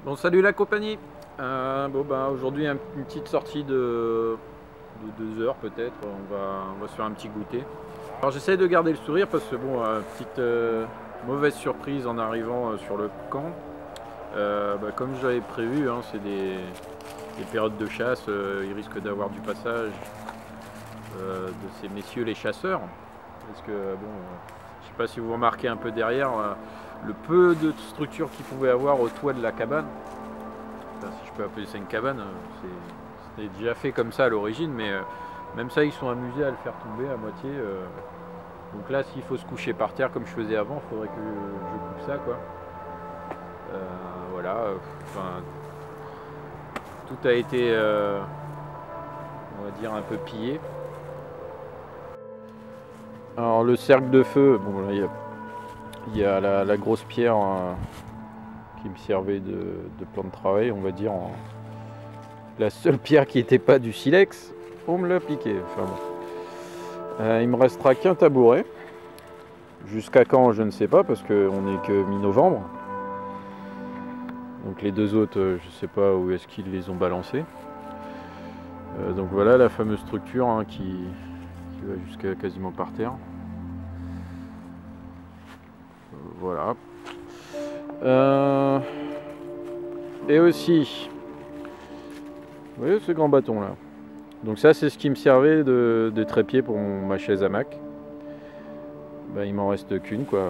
Bon, salut la compagnie. Aujourd'hui une petite sortie de 2 heures peut-être. On va se faire un petit goûter. Alors j'essaie de garder le sourire parce que bon, petite mauvaise surprise en arrivant sur le camp. Comme j'avais prévu, hein, c'est des périodes de chasse. Il risque d'avoir du passage de ces messieurs les chasseurs. Parce que je sais pas si vous remarquez un peu derrière le peu de structure qu'il pouvait avoir au toit de la cabane. Enfin, si je peux appeler ça une cabane, c'était déjà fait comme ça à l'origine, mais même ça ils sont amusés à le faire tomber à moitié. Donc là, s'il faut se coucher par terre comme je faisais avant, il faudrait que je coupe ça quoi. Voilà, tout a été, on va dire, un peu pillé. Alors le cercle de feu, bon là il y a la grosse pierre qui me servait de plan de travail, on va dire. La seule pierre qui n'était pas du silex, on me l'a piqué. Enfin bon. Il me restera qu'un tabouret. Jusqu'à quand, je ne sais pas, parce qu'on n'est que mi-novembre. Donc les deux autres, je ne sais pas où est-ce qu'ils les ont balancés. Donc voilà la fameuse structure hein, qui va jusqu'à quasiment par terre. Voilà. Et aussi, vous voyez ce grand bâton là. Donc ça c'est ce qui me servait de trépied pour ma chaise hamac. Il m'en reste qu'une quoi.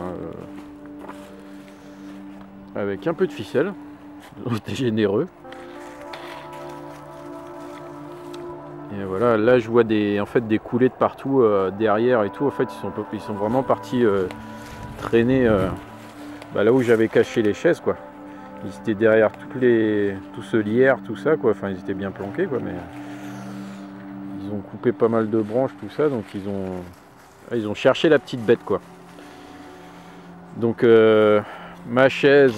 Avec un peu de ficelle. J'étais généreux. Et voilà, là je vois des coulées de partout derrière et tout. En fait ils sont vraiment partis traîner là où j'avais caché les chaises quoi. Ils étaient derrière tout ce lierre, tout ça quoi. Enfin ils étaient bien planqués quoi, mais ils ont coupé pas mal de branches, tout ça, donc ils ont cherché la petite bête quoi. Donc ma chaise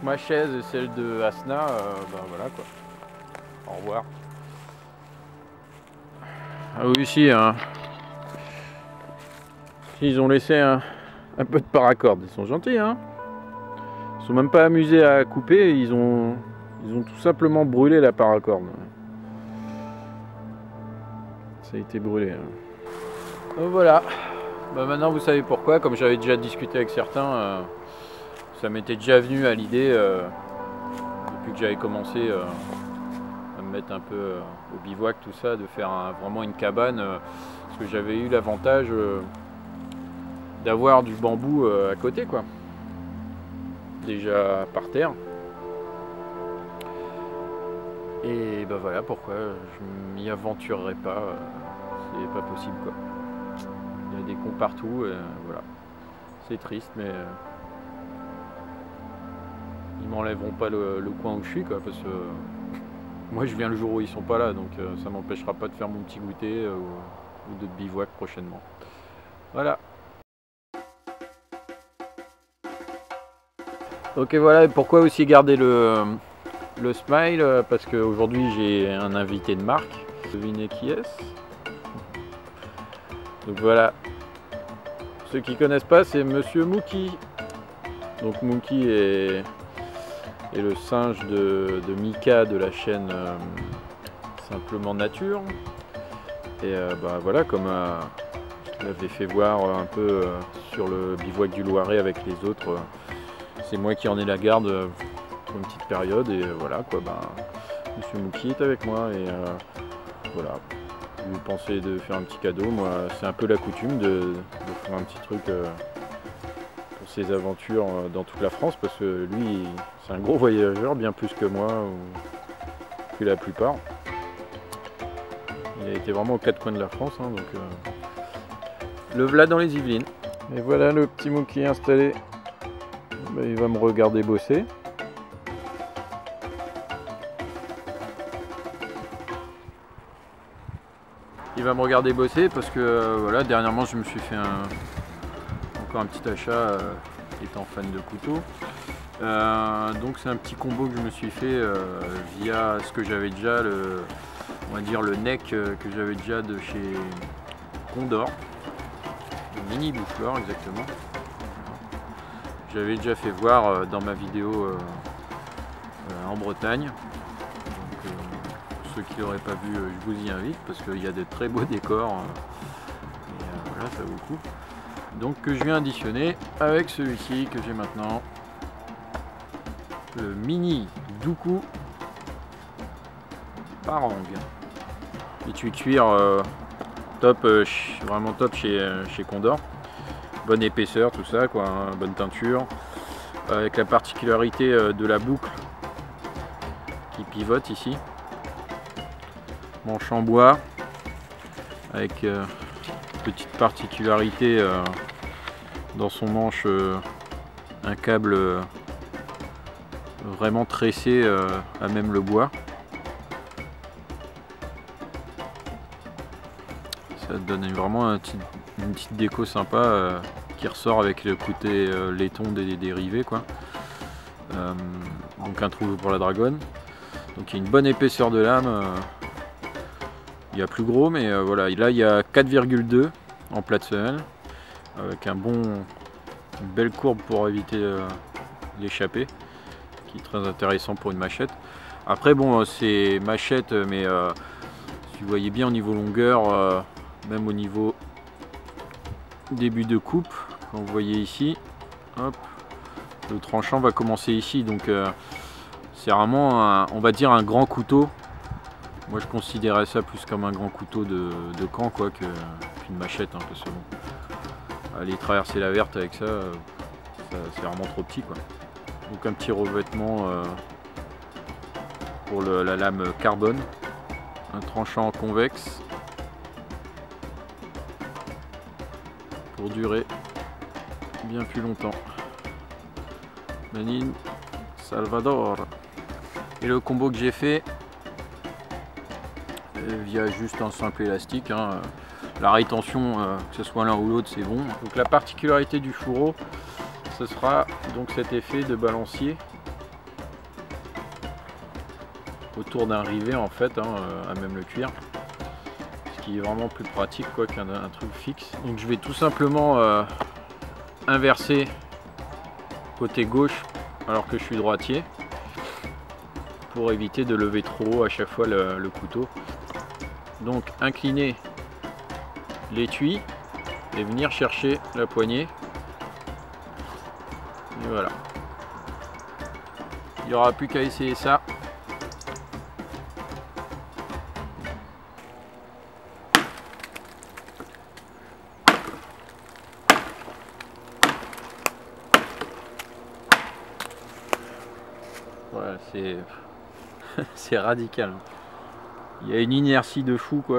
et celle de Asna, voilà quoi. Au revoir. Ah oui, si, hein. Ils ont laissé un peu de paracorde. Ils sont gentils, hein. Ils sont même pas amusés à couper. Ils ont tout simplement brûlé la paracorde. Ça a été brûlé. Hein. Donc voilà. Maintenant, vous savez pourquoi. Comme j'avais déjà discuté avec certains, ça m'était déjà venu à l'idée depuis que j'avais commencé à me mettre un peu au bivouac, tout ça, de faire vraiment une cabane. Parce que j'avais eu l'avantage d'avoir du bambou à côté quoi, déjà par terre, et voilà pourquoi je m'y aventurerai pas, c'est pas possible quoi, il y a des cons partout, et voilà, c'est triste, mais ils m'enlèveront pas le coin où je suis quoi, parce que moi je viens le jour où ils sont pas là, donc ça m'empêchera pas de faire mon petit goûter ou de bivouac prochainement. Voilà. Ok, voilà, et pourquoi aussi garder le smile, parce qu'aujourd'hui j'ai un invité de marque. Devinez qui est-ce? Donc voilà, ceux qui connaissent pas, c'est Monsieur Mookie. Donc Mookie est le singe de Mika de la chaîne Simplement Nature. Et voilà, comme je l'avais fait voir un peu sur le bivouac du Loiret avec les autres. C'est moi qui en ai la garde pour une petite période, et voilà quoi, Monsieur Mookie est avec moi, et voilà, je pensais de faire un petit cadeau. Moi c'est un peu la coutume de faire un petit truc pour ses aventures dans toute la France, parce que lui c'est un gros voyageur, bien plus que moi ou que la plupart. Il a été vraiment aux quatre coins de la France, hein, donc le voilà dans les Yvelines. Et voilà le petit Mookie installé. Il va me regarder bosser. Il va me regarder bosser parce que voilà, dernièrement je me suis fait encore un petit achat étant fan de couteaux. Donc c'est un petit combo que je me suis fait via ce que j'avais déjà, on va dire le neck que j'avais déjà de chez Condor, le mini bouffleur exactement. j'avais déjà fait voir dans ma vidéo en Bretagne. Donc, pour ceux qui l'auraient pas vu, je vous y invite parce qu'il y a de très beaux décors. Et voilà, ça vaut le coup. Donc que je viens additionner avec celui-ci que j'ai maintenant, le mini Doukou Parang. Étui cuir top, vraiment top chez Condor. Bonne épaisseur, tout ça quoi, hein, bonne teinture. Avec la particularité de la boucle qui pivote ici. Manche en bois avec petite particularité dans son manche, un câble vraiment tressé à même le bois. Ça donne vraiment une petite déco sympa qui ressort avec le côté laiton des dérivés quoi. Donc un trou pour la dragonne. Donc il y a une bonne épaisseur de lame. Il y a plus gros, mais voilà, là il y a 4,2 en plat de semelle avec une belle courbe pour éviter l'échappée, qui est très intéressant pour une machette. Après bon, c'est machette, mais si vous voyez bien au niveau longueur, même au niveau début de coupe, quand vous voyez ici, hop, le tranchant va commencer ici, donc c'est vraiment on va dire un grand couteau. Moi je considérais ça plus comme un grand couteau de camp quoi qu'une machette, hein, parce que bon, aller traverser la verte avec ça, c'est vraiment trop petit quoi. Donc un petit revêtement pour la lame carbone, un tranchant convexe pour durer bien plus longtemps. Manine Salvador. Et le combo que j'ai fait via juste un simple élastique, hein, la rétention, que ce soit l'un ou l'autre, c'est bon. Donc la particularité du fourreau, ce sera donc cet effet de balancier autour d'un rivet en fait, hein, à même le cuir, ce qui est vraiment plus pratique quoi qu'un truc fixe. Donc je vais tout simplement inverser côté gauche alors que je suis droitier pour éviter de lever trop haut à chaque fois le couteau. Donc incliner l'étui et venir chercher la poignée. Et voilà. Il n'y aura plus qu'à essayer ça. Voilà, c'est radical. Il y a une inertie de fou quoi.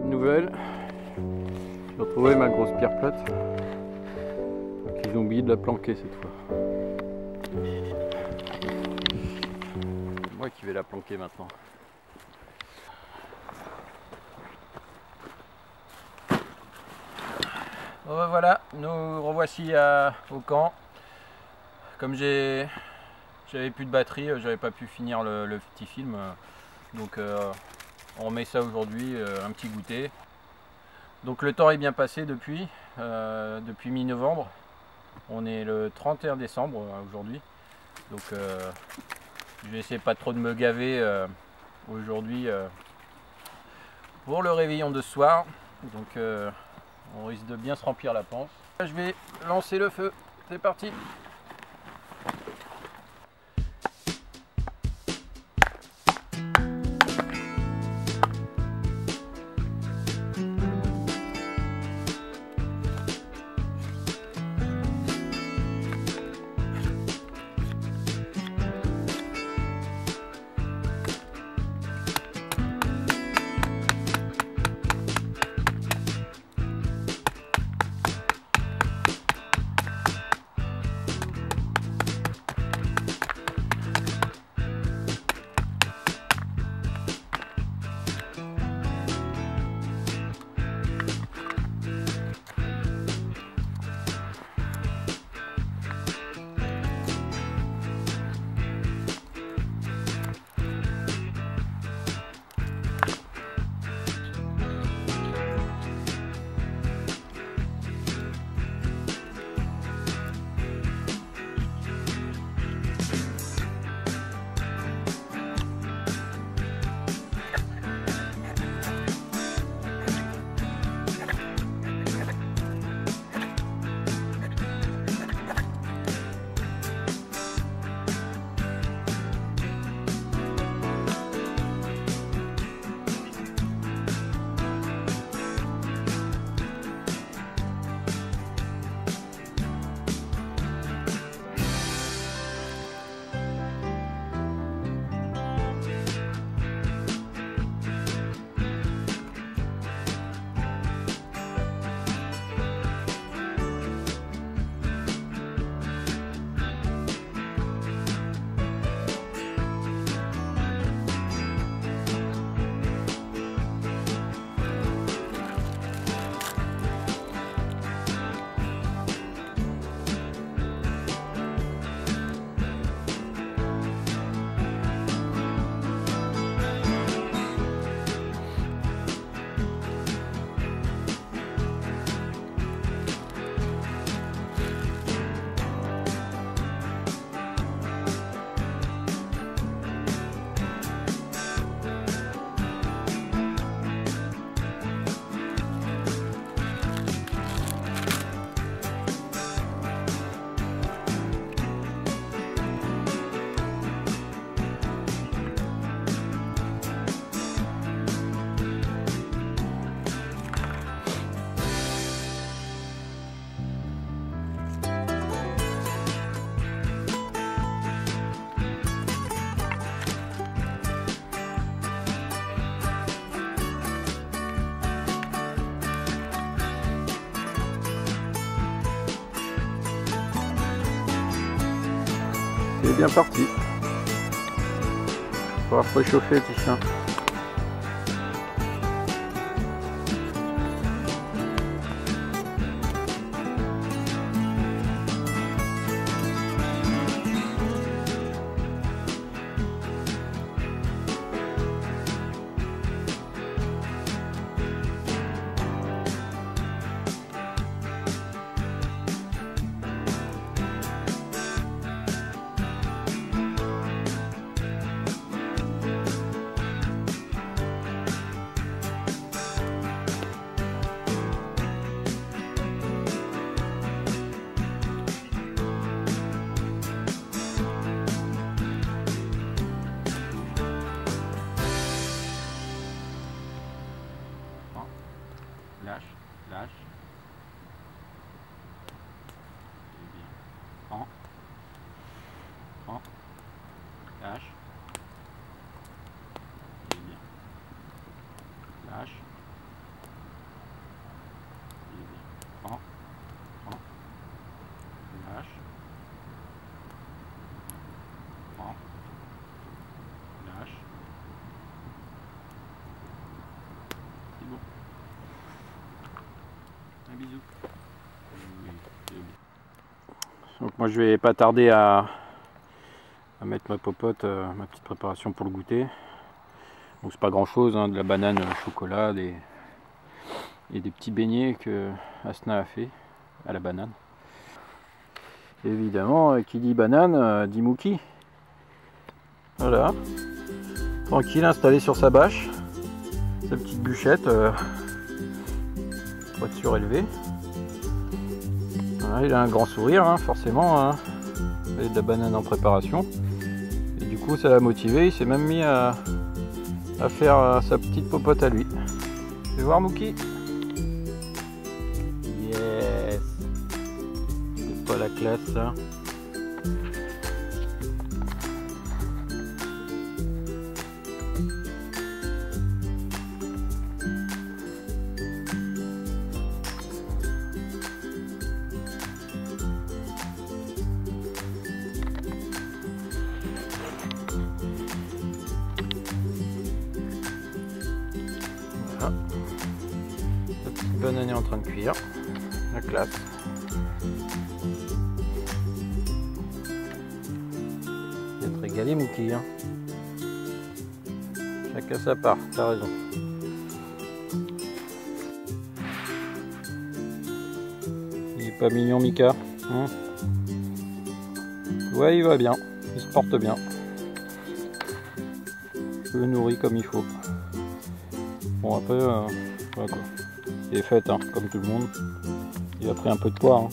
Bonne nouvelle, j'ai retrouvé ma grosse pierre plate. Donc ils ont oublié de la planquer cette fois. C'est moi qui vais la planquer maintenant. Bon, voilà, nous revoici au camp. Comme j'avais plus de batterie, j'avais pas pu finir le petit film. Donc on remet ça aujourd'hui, un petit goûter. Donc le temps est bien passé depuis mi-novembre. On est le 31 décembre aujourd'hui. Donc je vais essayer pas trop de me gaver aujourd'hui pour le réveillon de ce soir. Donc on risque de bien se remplir la panse. Je vais lancer le feu. C'est parti! C'est bien parti. On va préchauffer le petit chien. Lâche, lâche. C'est bien. Prends. Prends. Lâche. C'est bien. Lâche. Donc moi je vais pas tarder à mettre ma popote, ma petite préparation pour le goûter. Donc c'est pas grand chose, hein, de la banane au chocolat et des petits beignets que Asna a fait à la banane. Évidemment, qui dit banane, dit Mookie. Voilà, tranquille, installé sur sa bâche, sa petite bûchette, pour être surélevé. Voilà, il a un grand sourire, hein, forcément, hein. Il a de la banane en préparation. Et du coup, ça l'a motivé, il s'est même mis à faire sa petite popote à lui. Tu veux voir, Mookie? Yes! C'est pas la classe, ça. Voilà. La petite banane est en train de cuire. La classe. Il va te régaler, Mookie, hein. Chacun sa part, t'as raison. Il est pas mignon, Mika, hein? Ouais, il va bien. Il se porte bien. Je le nourris comme il faut. Bon, après, voilà quoi. Il est fait, hein, comme tout le monde. Il a pris un peu de poids, hein.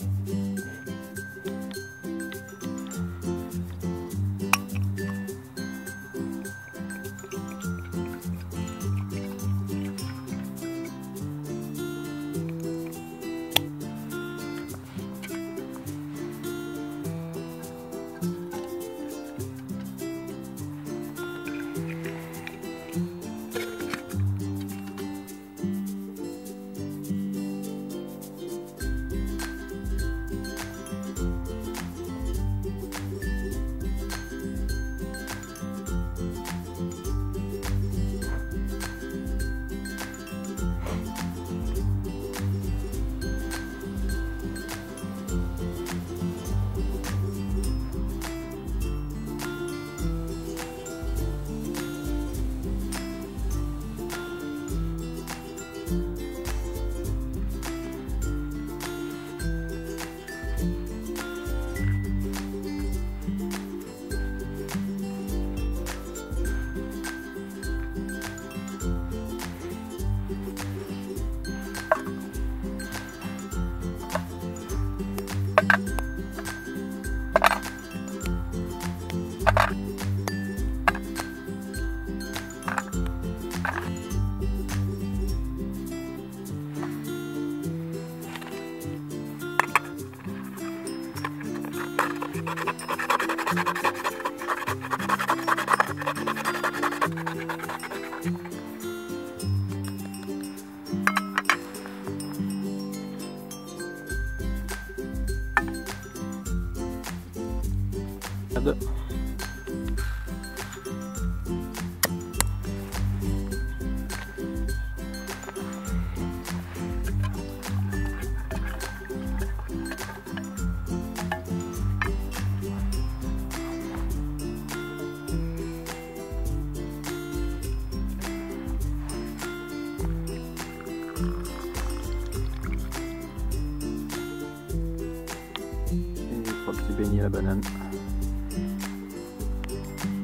Beignet à la banane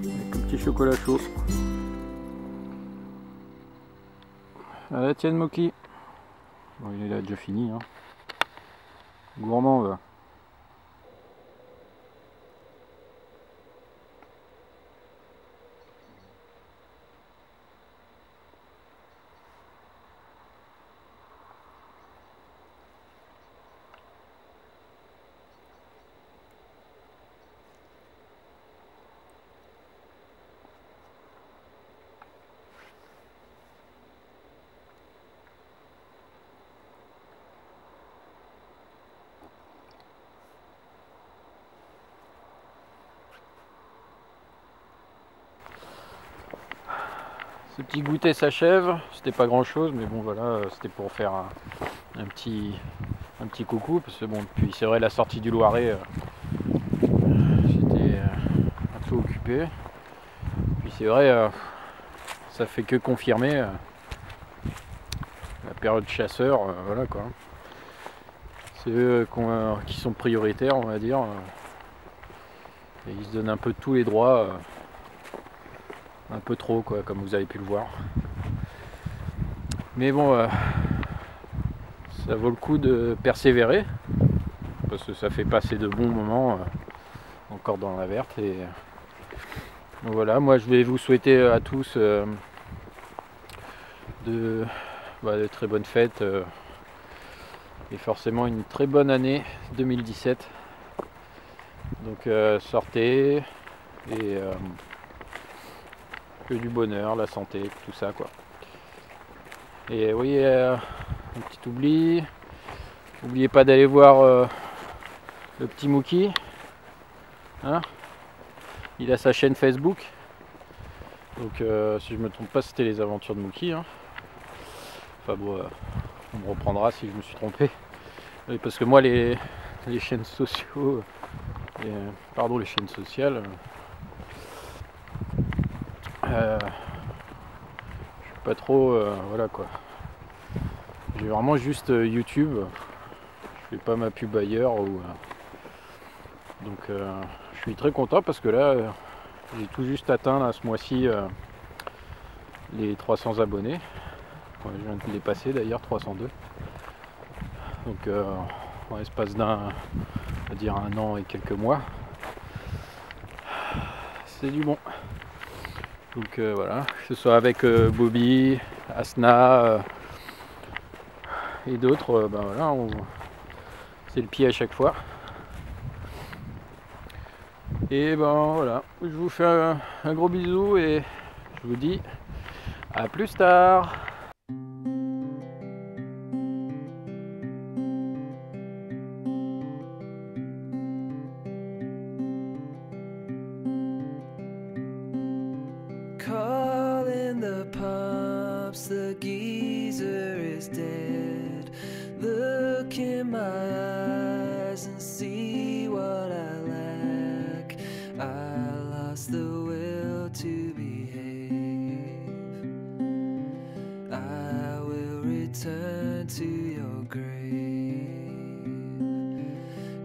avec un petit chocolat chaud. Allez, tiens, Mookie. Bon, il a déjà fini, hein. Gourmand, va. Ce petit goûter s'achève, c'était pas grand chose, mais bon voilà, c'était pour faire un petit coucou, parce que bon, depuis c'est vrai la sortie du Loiret, occupé. Puis c'est vrai, ça fait que confirmer la période chasseur, voilà quoi. C'est eux qui sont prioritaires, on va dire. Et ils se donnent un peu tous les droits, un peu trop quoi, comme vous avez pu le voir. Mais bon, ça vaut le coup de persévérer, parce que ça fait passer de bons moments encore dans la verte. Et donc voilà, moi je vais vous souhaiter à tous de très bonnes fêtes et forcément une très bonne année 2017. Donc sortez et que du bonheur, la santé, tout ça quoi. Et oui, un petit oubli, n'oubliez pas d'aller voir le petit Mookie, hein, il a sa chaîne Facebook, donc si je me trompe pas c'était les aventures de Mookie, hein. Enfin bon, on me reprendra si je me suis trompé, parce que moi les chaînes sociaux, les chaînes sociales, je suis pas trop, voilà quoi. J'ai vraiment juste YouTube, je fais pas ma pub ailleurs, donc je suis très content parce que là j'ai tout juste atteint là, ce mois-ci les 300 abonnés. Ouais, je viens de les passer d'ailleurs, 302. Donc en l'espace d'un, on va dire un an et quelques mois, c'est du bon. Donc voilà, que ce soit avec Bobby, Asna et d'autres, ben voilà, c'est le pied à chaque fois. Et ben voilà, je vous fais un gros bisou et je vous dis à plus tard. Calling the pumps, the geezer is dead. Look in my eyes and see what I lack. I lost the will to behave. I will return to your grave,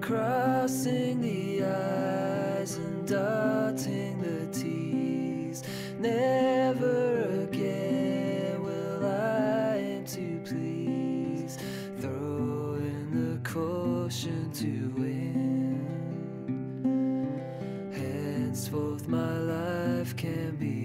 crossing the I's and dotting the T's. Never again will I aim to please, throw in the caution to win. Henceforth my life can be